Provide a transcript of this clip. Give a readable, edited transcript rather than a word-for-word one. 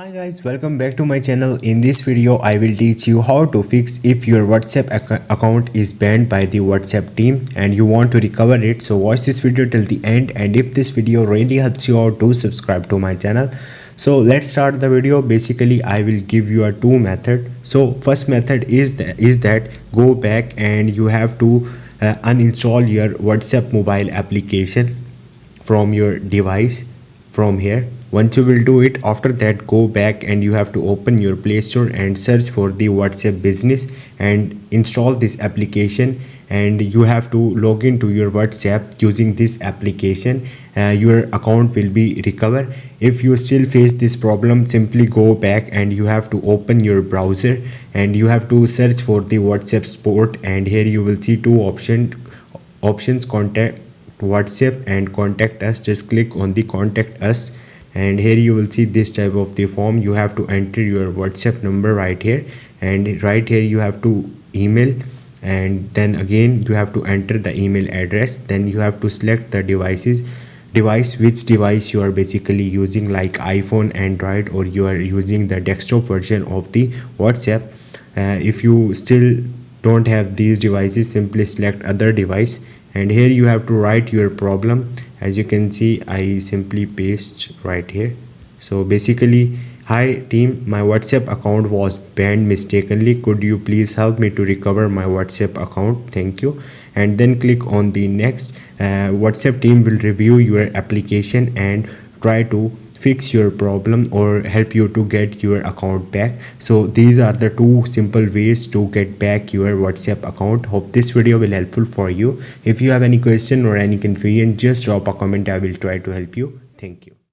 Hi guys, welcome back to my channel. In this video I will teach you how to fix if your WhatsApp account is banned by the WhatsApp team and you want to recover it. So watch this video till the end, and if this video really helps you out, do subscribe to my channel. So let's start the video. Basically I will give you a two method. So first method is that go back and you have to uninstall your WhatsApp mobile application from your device from here. Once you will do it, after that go back and you have to open your Play Store and search for the WhatsApp business and install this application, and you have to log into your WhatsApp using this application. Your account will be recovered. If you still face this problem, simply go back and you have to open your browser and you have to search for the WhatsApp support, and here you will see two options, contact WhatsApp and contact us. Just click on the contact us, and here you will see this type of the form. You have to enter your WhatsApp number right here, and right here you have to email, and then again you have to enter the email address. Then you have to select the which device you are basically using, like iPhone, Android, or you are using the desktop version of the WhatsApp. If you still don't have these devices, simply select other device, and here you have to write your problem. As you can see, I simply paste right here. So basically, hi team, my WhatsApp account was banned mistakenly. Could you please help me to recover my WhatsApp account? Thank you. And then click on the next. WhatsApp team will review your application and try to fix your problem or help you to get your account back. So these are the two simple ways to get back your WhatsApp account. Hope this video will helpful for you. If you have any question or any confusion, just drop a comment. I will try to help you. Thank you.